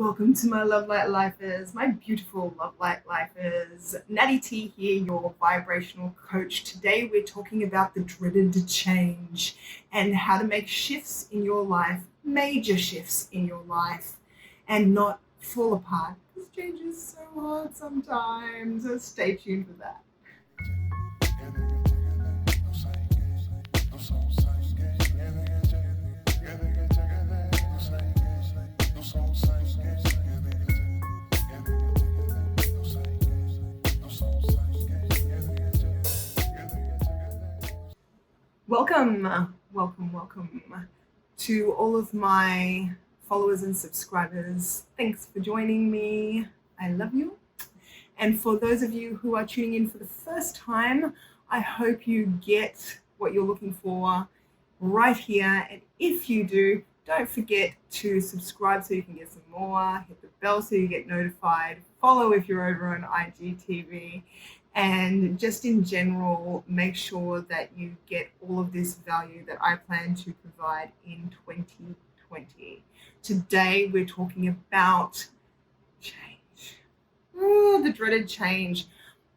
Welcome to my Love Light Lifers, my beautiful Love Light Lifers. Natty T here, your vibrational coach. Today we're talking about the dreaded change and how to make shifts in your life, major shifts in your life, and not fall apart. Because change is so hard sometimes, so stay tuned for that. Welcome to all of my followers and subscribers. Thanks for joining me. I love you. And for those of you who are tuning in for the first time, I hope you get what you're looking for right here. And if you do, don't forget to subscribe so you can get some more, hit the bell so you get notified, follow if you're over on IGTV, and just in general, make sure that you get all of this value that I plan to provide in 2020. Today, we're talking about change. The dreaded change.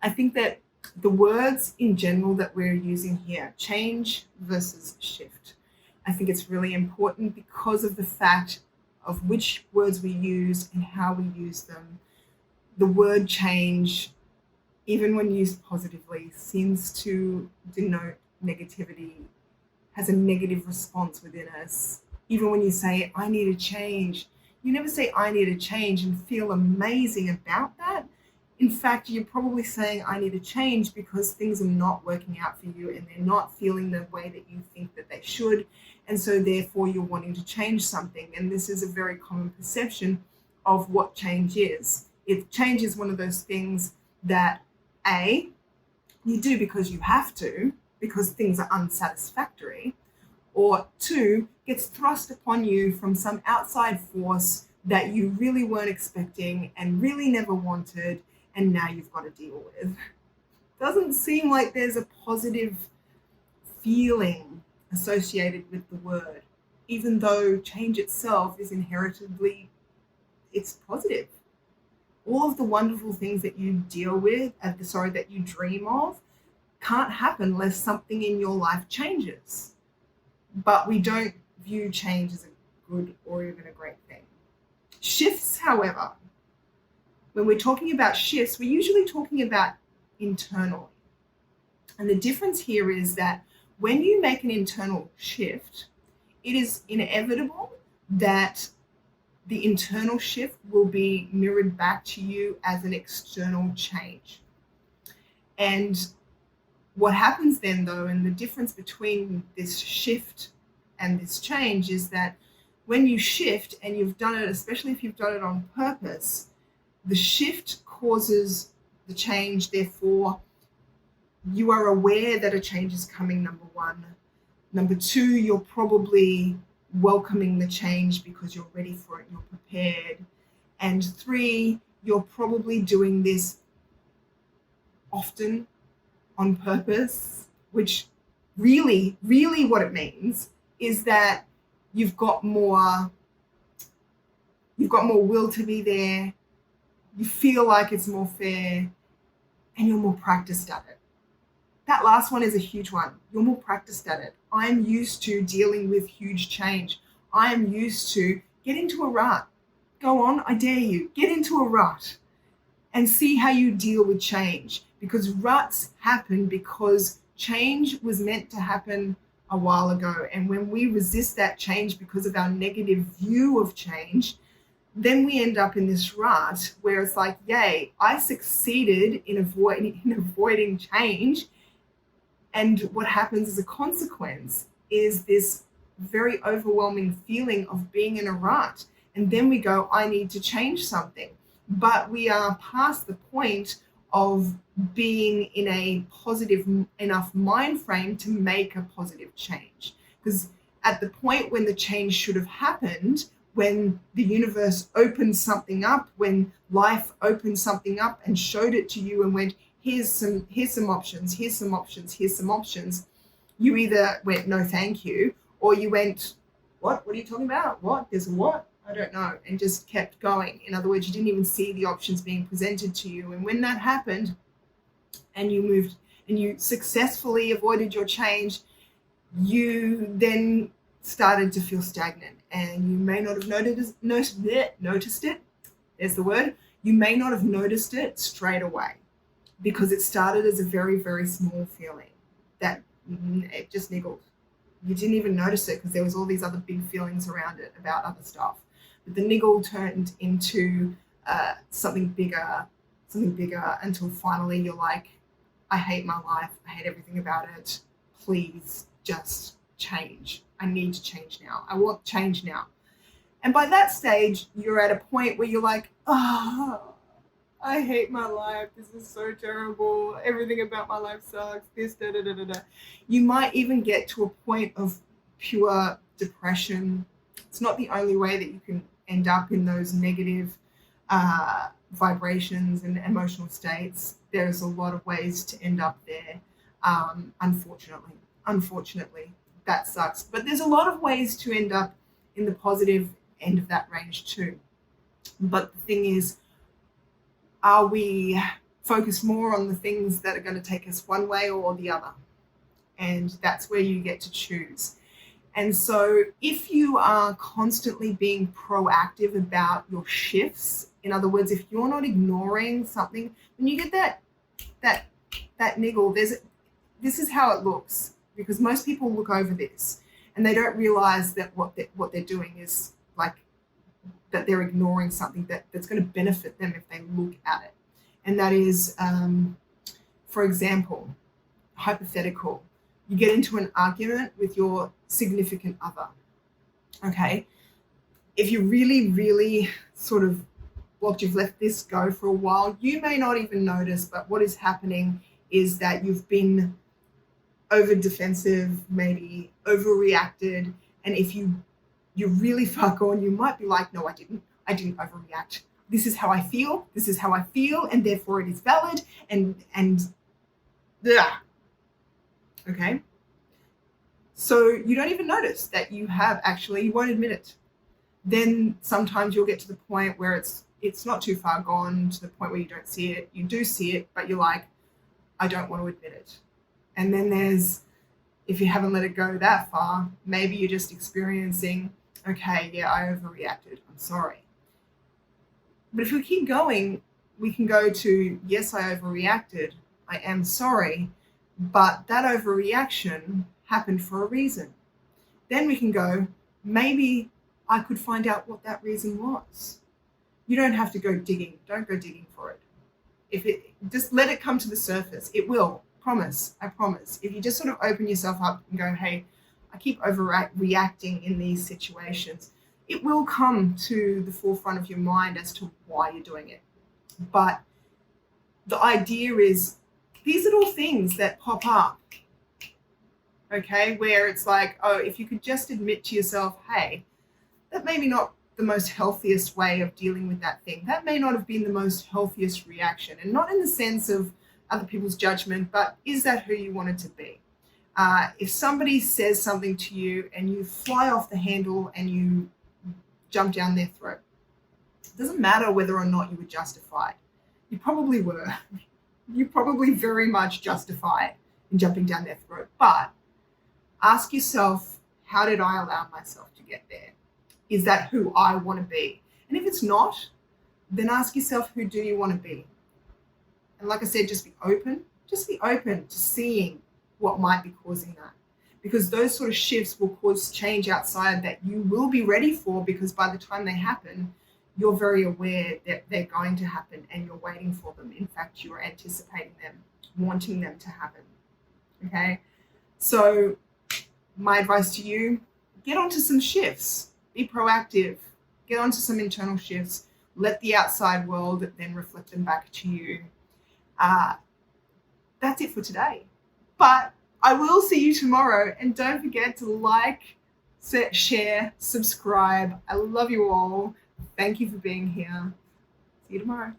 I think that the words in general that we're using here, change versus shift, I think it's really important because of the fact of which words we use and how we use them. The word change, even when used positively, seems to denote negativity, has a negative response within us. Even when you say, I need a change, you never say, I need a change and feel amazing about that. In fact, you're probably saying, I need a change because things are not working out for you and they're not feeling the way that you think that they should. And so therefore, you're wanting to change something. And this is a very common perception of what change is. If change is one of those things that A, you do because you have to, because things are unsatisfactory, or two, gets thrust upon you from some outside force that you really weren't expecting and really never wanted, and now you've got to deal with. Doesn't seem like there's a positive feeling associated with the word, even though change itself is inherently, it's positive. All of the wonderful things that you deal with, that you dream of, can't happen unless something in your life changes. But we don't view change as a good or even a great thing. Shifts, however, when we're talking about shifts, we're usually talking about internally. And the difference here is that when you make an internal shift, it is inevitable that the internal shift will be mirrored back to you as an external change. And what happens then, though, and the difference between this shift and this change is that when you shift and you've done it, especially if you've done it on purpose, the shift causes the change. Therefore, you are aware that a change is coming, number one. Number two, you're probably welcoming the change because you're ready for it, you're prepared. And three, you're probably doing this often on purpose, which really what it means is that you've got more will to be there, you feel like it's more fair, and you're more practiced at it. That last one is a huge one. You're more practiced at it. I'm used to dealing with huge change. I am used to get into a rut. Go on, I dare you. Get into a rut and see how you deal with change. Because ruts happen because change was meant to happen a while ago. And when we resist that change because of our negative view of change, then we end up in this rut where it's like, yay, I succeeded in avoiding change. And what happens as a consequence is this very overwhelming feeling of being in a rut. And then we go, I need to change something. But we are past the point of being in a positive enough mind frame to make a positive change. Because at the point when the change should have happened, when the universe opened something up, when life opened something up and showed it to you and went, here's some options, here's some options, you either went, no, thank you, or you went, what are you talking about? What? There's what? I don't know, and just kept going. In other words, you didn't even see the options being presented to you. And when that happened and you moved and you successfully avoided your change, you then started to feel stagnant, and you may not have noticed it. There's the word. You may not have noticed it straight away because it started as a very, very small feeling that it just niggled. You didn't even notice it because there was all these other big feelings around it about other stuff. But the niggle turned into something bigger, until finally you're like, I hate my life. I hate everything about it. Please just change. I need to change now. I want change now. And by that stage, you're at a point where you're like, oh, I hate my life. This is so terrible. Everything about my life sucks. This, da, da, da, da, da. You might even get to a point of pure depression. It's not the only way that you can end up in those negative vibrations and emotional states. There's a lot of ways to end up there. Unfortunately, that sucks. But there's a lot of ways to end up in the positive end of that range too. But the thing is, are we focused more on the things that are going to take us one way or the other? And that's where you get to choose. And so if you are constantly being proactive about your shifts, in other words, if you're not ignoring something, when you get that niggle, this is how it looks, because most people look over this and they don't realize that what they're doing is like that they're ignoring something that's going to benefit them if they look at it. And that is, for example, hypothetical. You get into an argument with your significant other, okay? If you really, really sort of, you've let this go for a while, you may not even notice, but what is happening is that you've been over defensive, maybe overreacted. And if you really fuck on, you might be like, no, I didn't overreact. This is how I feel, and therefore it is valid, and yeah. Okay? So you don't even notice that you won't admit it. Then sometimes you'll get to the point where it's not too far gone, to the point where you don't see it. You do see it, but you're like, I don't want to admit it. And then if you haven't let it go that far, maybe you're just experiencing, okay, yeah, I overreacted. I'm sorry. But if we keep going, we can go to, yes, I overreacted. I am sorry. But that overreaction happened for a reason. Then we can go, maybe I could find out what that reason was. You don't have to go digging. Don't go digging for it. Just let it come to the surface. It will. I promise. If you just sort of open yourself up and go, hey, I keep overreacting in these situations, it will come to the forefront of your mind as to why you're doing it. But the idea is, these little things that pop up, okay, where it's like, oh, if you could just admit to yourself, hey, that may be not the most healthiest way of dealing with that thing. That may not have been the most healthiest reaction, and not in the sense of other people's judgment, but is that who you want it to be? If somebody says something to you and you fly off the handle and you jump down their throat, it doesn't matter whether or not you were justified. You probably were. You probably very much justified in jumping down their throat. But ask yourself, how did I allow myself to get there? Is that who I want to be? And if it's not, then ask yourself, who do you want to be? And like I said, just be open to seeing what might be causing that. Because those sort of shifts will cause change outside that you will be ready for, because by the time they happen, you're very aware that they're going to happen and you're waiting for them. In fact, you're anticipating them, wanting them to happen. Okay? So my advice to you, get onto some shifts. Be proactive. Get onto some internal shifts. Let the outside world then reflect them back to you. That's it for today. But I will see you tomorrow. And don't forget to like, share, subscribe. I love you all. Thank you for being here. See you tomorrow.